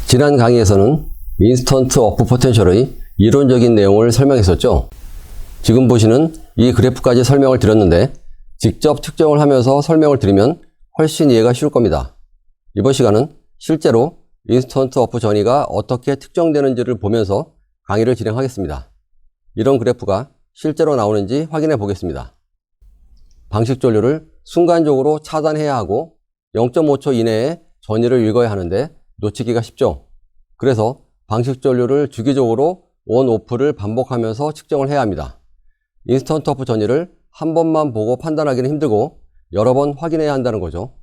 지난 강의에서는 인스턴트 오프 포텐셜의 이론적인 내용을 설명했었죠. 지금 보시는 이 그래프까지 설명을 드렸는데 직접 측정을 하면서 설명을 드리면 훨씬 이해가 쉬울 겁니다. 이번 시간은 실제로 인스턴트 오프 전위가 어떻게 특정되는지를 보면서 강의를 진행하겠습니다. 이런 그래프가 실제로 나오는지 확인해 보겠습니다. 방식 전류를 순간적으로 차단해야 하고 0.5초 이내에 전위를 읽어야 하는데 놓치기가 쉽죠. 그래서 방식 전류를 주기적으로 온, 오프를 반복하면서 측정을 해야 합니다. 인스턴트 오프 전위를 한 번만 보고 판단하기는 힘들고 여러 번 확인해야 한다는 거죠.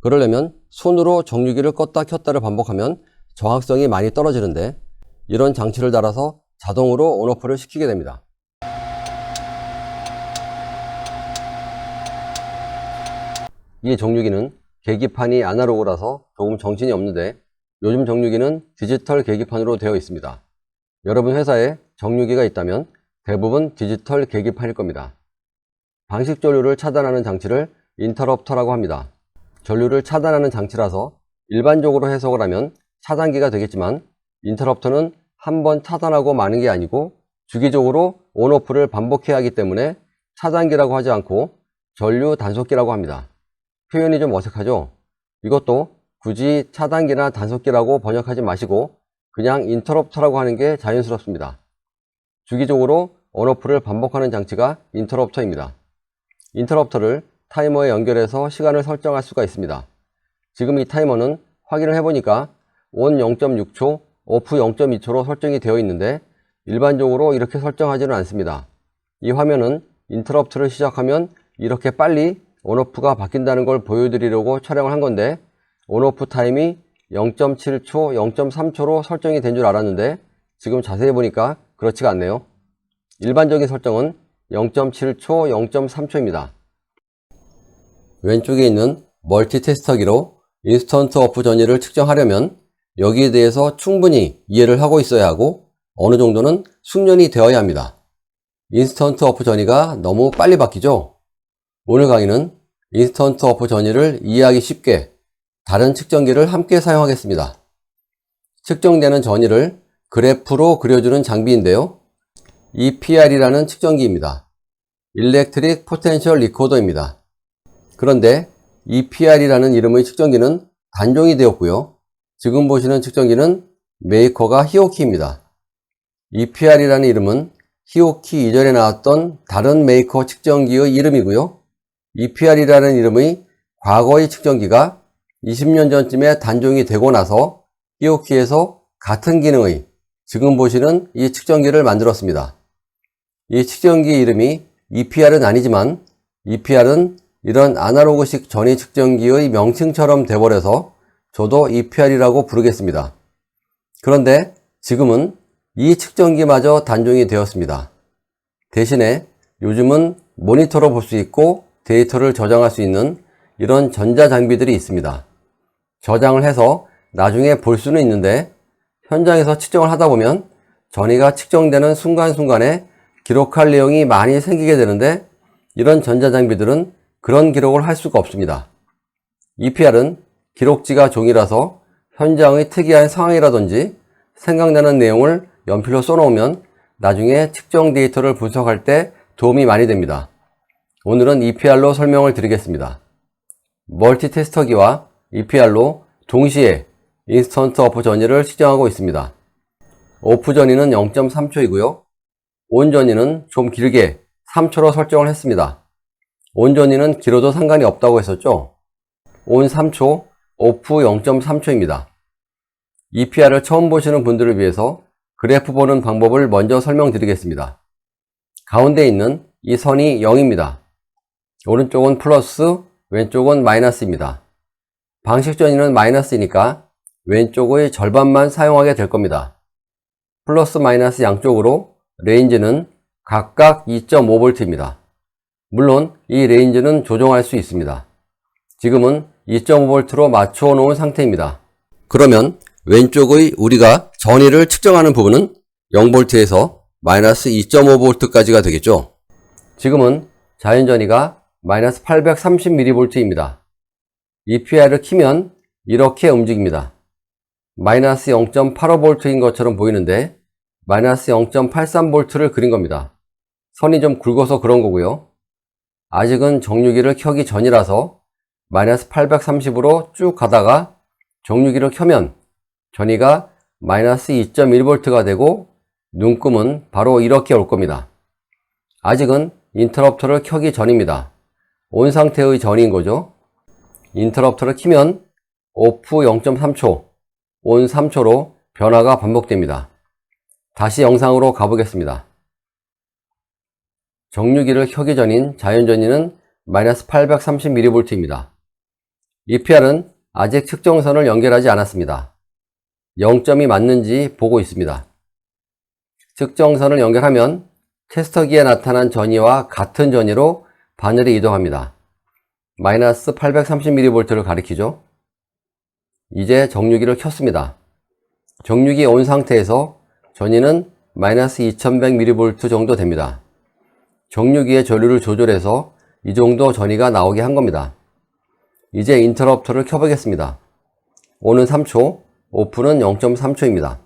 그러려면 손으로 정류기를 껐다 켰다를 반복하면 정확성이 많이 떨어지는데 이런 장치를 달아서 자동으로 온, 오프를 시키게 됩니다. 이 정류기는 계기판이 아날로그라서 조금 정신이 없는데 요즘 정류기는 디지털 계기판으로 되어 있습니다. 여러분 회사에 정류기가 있다면 대부분 디지털 계기판일 겁니다. 방식 전류를 차단하는 장치를 인터럽터라고 합니다. 전류를 차단하는 장치라서 일반적으로 해석을 하면 차단기가 되겠지만 인터럽터는 한 번 차단하고 마는 게 아니고 주기적으로 온오프를 반복해야 하기 때문에 차단기라고 하지 않고 전류 단속기라고 합니다. 표현이 좀 어색하죠? 이것도 굳이 차단기나 단속기라고 번역하지 마시고 그냥 인터럽터라고 하는 게 자연스럽습니다. 주기적으로 온오프를 반복하는 장치가 인터럽터입니다. 인터럽터를 타이머에 연결해서 시간을 설정할 수가 있습니다. 지금 이 타이머는 확인을 해보니까 온 0.6초, 오프 0.2초로 설정이 되어 있는데 일반적으로 이렇게 설정하지는 않습니다. 이 화면은 인터럽터를 시작하면 이렇게 빨리 온오프가 바뀐다는 걸 보여드리려고 촬영을 한 건데 온오프 타임이 0.7초, 0.3초로 설정이 된 줄 알았는데 지금 자세히 보니까 그렇지가 않네요. 일반적인 설정은 0.7초, 0.3초입니다. 왼쪽에 있는 멀티 테스터기로 인스턴트 오프 전위를 측정하려면 여기에 대해서 충분히 이해를 하고 있어야 하고 어느 정도는 숙련이 되어야 합니다. 인스턴트 오프 전위가 너무 빨리 바뀌죠? 오늘 강의는 인스턴트 오프 전위를 이해하기 쉽게 다른 측정기를 함께 사용하겠습니다. 측정되는 전위를 그래프로 그려주는 장비인데요. EPR이라는 측정기입니다. Electric Potential Recorder입니다. 그런데 EPR이라는 이름의 측정기는 단종이 되었고요. 지금 보시는 측정기는 메이커가 히오키입니다. EPR이라는 이름은 히오키 이전에 나왔던 다른 메이커 측정기의 이름이고요. EPR이라는 이름의 과거의 측정기가 20년 전쯤에 단종이 되고 나서 히오키에서 같은 기능의 지금 보시는 이 측정기를 만들었습니다. 이 측정기 이름이 EPR은 아니지만 EPR은 이런 아날로그식 전위 측정기의 명칭처럼 돼버려서 저도 EPR이라고 부르겠습니다. 그런데 지금은 이 측정기마저 단종이 되었습니다. 대신에 요즘은 모니터로 볼 수 있고 데이터를 저장할 수 있는 이런 전자장비들이 있습니다. 저장을 해서 나중에 볼 수는 있는데 현장에서 측정을 하다 보면 전위가 측정되는 순간순간에 기록할 내용이 많이 생기게 되는데 이런 전자장비들은 그런 기록을 할 수가 없습니다. EPR은 기록지가 종이라서 현장의 특이한 상황이라든지 생각나는 내용을 연필로 써놓으면 나중에 측정 데이터를 분석할 때 도움이 많이 됩니다. 오늘은 EPR로 설명을 드리겠습니다. 멀티 테스터기와 EPR로 동시에 인스턴트 오프 전위를 측정하고 있습니다. 오프 전위는 0.3초이고요. 온 전위는 좀 길게 3초로 설정을 했습니다. 온 전위는 길어도 상관이 없다고 했었죠. 온 3초, 오프 0.3초입니다. EPR을 처음 보시는 분들을 위해서 그래프 보는 방법을 먼저 설명드리겠습니다. 가운데 있는 이 선이 0입니다. 오른쪽은 플러스, 왼쪽은 마이너스입니다. 방식 전위는 마이너스이니까 왼쪽의 절반만 사용하게 될 겁니다. 플러스 마이너스 양쪽으로 레인지는 각각 2.5V입니다. 물론 이 레인지는 조정할 수 있습니다. 지금은 2.5V로 맞춰 놓은 상태입니다. 그러면 왼쪽의 우리가 전위를 측정하는 부분은 0V에서 마이너스 2.5V까지가 되겠죠. 지금은 자연전위가 마이너스 830mV입니다. EPR을 키면 이렇게 움직입니다. 마이너스 0.85V인 것처럼 보이는데 마이너스 0.83V를 그린 겁니다. 선이 좀 굵어서 그런 거고요. 아직은 정류기를 켜기 전이라서 마이너스 830으로 쭉 가다가 정류기를 켜면 전위가 마이너스 2.1V가 되고 눈금은 바로 이렇게 올 겁니다. 아직은 인터럽터를 켜기 전입니다. 온 상태의 전인 거죠. 인터럽터를 키면 오프 0.3초, 온 3초로 변화가 반복됩니다. 다시 영상으로 가보겠습니다. 정류기를 켜기 전인 자연전위는 마이너스 830mV입니다. EPR은 아직 측정선을 연결하지 않았습니다. 0점이 맞는지 보고 있습니다. 측정선을 연결하면 테스터기에 나타난 전위와 같은 전위로 바늘이 이동합니다. 마이너스 830mV를 가리키죠. 이제 정류기를 켰습니다. 정류기 온 상태에서 전위는 마이너스 2100mV 정도 됩니다. 정류기의 전류를 조절해서 이 정도 전위가 나오게 한 겁니다. 이제 인터럽터를 켜보겠습니다. 온은 3초, 오프는 0.3초입니다.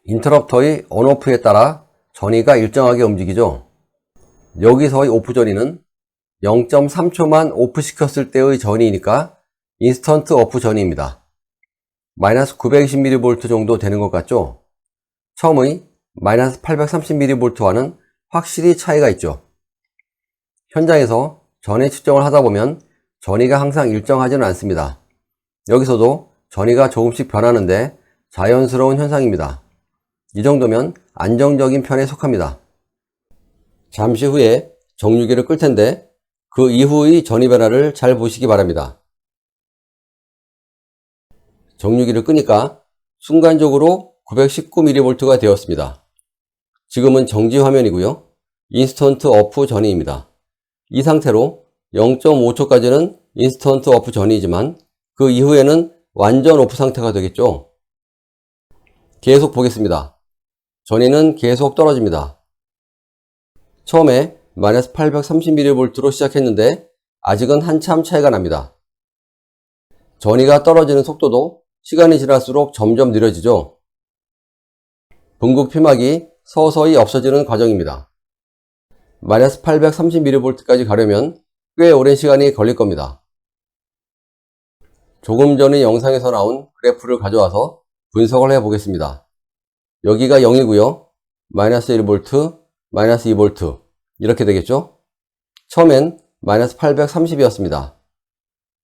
인터럽터의 온오프에 따라 전위가 일정하게 움직이죠. 여기서의 오프 전위는 0.3초만 오프 시켰을 때의 전위이니까 인스턴트 오프 전위입니다. 마이너스 920mV 정도 되는 것 같죠? 처음의 마이너스 830mV와는 확실히 차이가 있죠. 현장에서 전위 측정을 하다 보면 전위가 항상 일정하지는 않습니다. 여기서도 전위가 조금씩 변하는데 자연스러운 현상입니다. 이 정도면 안정적인 편에 속합니다. 잠시 후에 정류기를 끌 텐데 그 이후의 전위 변화를 잘 보시기 바랍니다. 정류기를 끄니까 순간적으로 919mV가 되었습니다. 지금은 정지 화면이고요. 인스턴트 오프 전위입니다. 이 상태로 0.5초까지는 인스턴트 오프 전위이지만 그 이후에는 완전 오프 상태가 되겠죠. 계속 보겠습니다. 전위는 계속 떨어집니다. 처음에 마이너스 830mV로 시작했는데 아직은 한참 차이가 납니다. 전위가 떨어지는 속도도 시간이 지날수록 점점 느려지죠. 분국 피막이 서서히 없어지는 과정입니다. 마이너스 830mV까지 가려면 꽤 오랜 시간이 걸릴 겁니다. 조금 전의 영상에서 나온 그래프를 가져와서 분석을 해 보겠습니다. 여기가 0이고요. 마이너스 1V, 마이너스 2V 이렇게 되겠죠? 처음엔 마이너스 830이었습니다.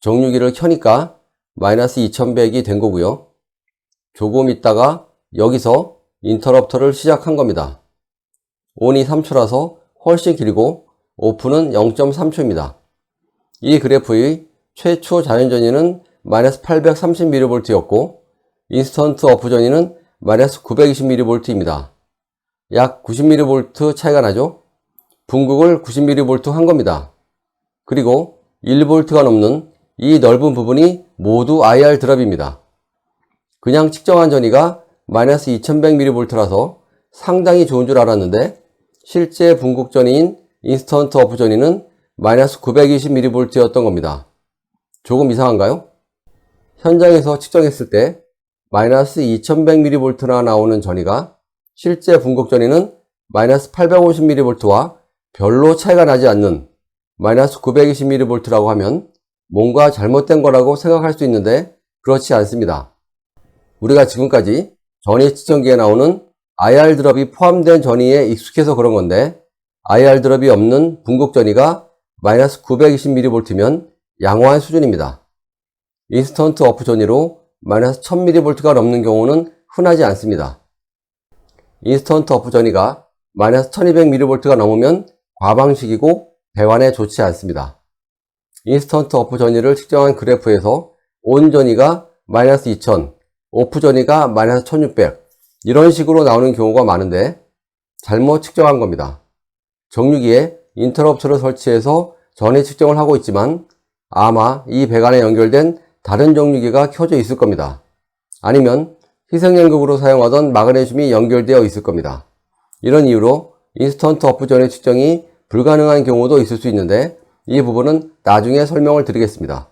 정류기를 켜니까 마이너스 2100이 된 거고요. 조금 있다가 여기서 인터럽터를 시작한 겁니다. 온이 3초라서 훨씬 길고 오프는 0.3초입니다. 이 그래프의 최초 자연전위는 마이너스 830mV였고 인스턴트 오프 전위는 마이너스 920mV입니다. 약 90mV 차이가 나죠? 분국을 90mV 한 겁니다. 그리고 1V가 넘는 이 넓은 부분이 모두 IR 드랍입니다. 그냥 측정한 전위가 마이너스 2100mV라서 상당히 좋은 줄 알았는데 실제 분국 전위인 인스턴트 오프 전위는 마이너스 920mV였던 겁니다. 조금 이상한가요? 현장에서 측정했을 때 마이너스 2100mV나 나오는 전위가 실제 분국 전위는 마이너스 850mV와 별로 차이가 나지 않는 마이너스 920mV라고 하면 뭔가 잘못된 거라고 생각할 수 있는데 그렇지 않습니다. 우리가 지금까지 전위 측정기에 나오는 IR 드롭이 포함된 전위에 익숙해서 그런 건데 IR 드롭이 없는 분국 전위가 마이너스 920mV면 양호한 수준입니다. 인스턴트 오프 전위로 마이너스 1000mV가 넘는 경우는 흔하지 않습니다. 인스턴트 오프 전위가 마이너스 1200mV가 넘으면 과방식이고 배환에 좋지 않습니다. 인스턴트 오프 전위를 측정한 그래프에서 온 전위가 마이너스 2000, 오프 전위가 마이너스 1600 이런 식으로 나오는 경우가 많은데 잘못 측정한 겁니다. 정류기에 인터럽터를 설치해서 전위 측정을 하고 있지만 아마 이 배관에 연결된 다른 정류기가 켜져 있을 겁니다. 아니면 희생연극으로 사용하던 마그네슘이 연결되어 있을 겁니다. 이런 이유로 인스턴트 오프 전위 측정이 불가능한 경우도 있을 수 있는데 이 부분은 나중에 설명을 드리겠습니다.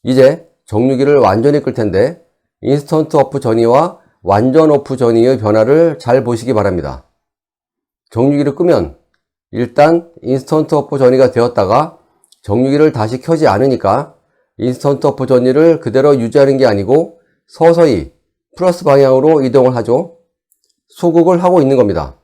이제 정류기를 완전히 끌 텐데 인스턴트 오프 전이와 완전 오프 전이의 변화를 잘 보시기 바랍니다. 정류기를 끄면 일단 인스턴트 오프 전이가 되었다가 정류기를 다시 켜지 않으니까 인스턴트 오프 전이를 그대로 유지하는 게 아니고 서서히 플러스 방향으로 이동을 하죠. 소극을 하고 있는 겁니다.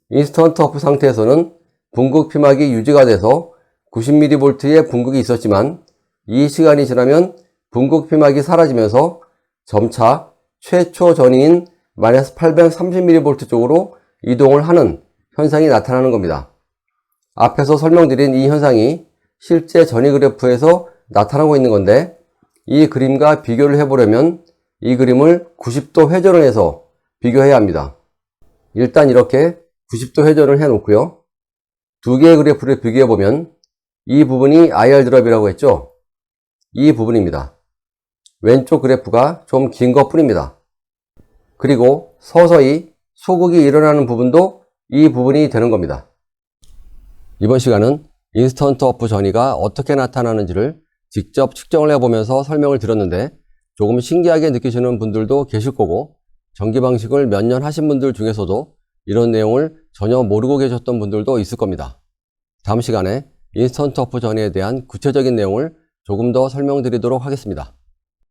인스턴트 오프 상태에서는 분극 피막이 유지가 돼서 90mV의 분극이 있었지만 이 시간이 지나면 분극 피막이 사라지면서 점차 최초 전이인 마이너스 830mV 쪽으로 이동을 하는 현상이 나타나는 겁니다. 앞에서 설명드린 이 현상이 실제 전이 그래프에서 나타나고 있는 건데 이 그림과 비교를 해보려면 이 그림을 90도 회전을 해서 비교해야 합니다. 일단 이렇게 90도 회전을 해 놓고요. 두 개의 그래프를 비교해 보면 이 부분이 IR 드롭이라고 했죠. 이 부분입니다. 왼쪽 그래프가 좀 긴 것 뿐입니다. 그리고 서서히 소극이 일어나는 부분도 이 부분이 되는 겁니다. 이번 시간은 인스턴트 오프 전이가 어떻게 나타나는지를 직접 측정을 해보면서 설명을 드렸는데 조금 신기하게 느끼시는 분들도 계실 거고 전기 방식을 몇 년 하신 분들 중에서도 이런 내용을 전혀 모르고 계셨던 분들도 있을 겁니다. 다음 시간에 인스턴트 오프 전이에 대한 구체적인 내용을 조금 더 설명드리도록 하겠습니다.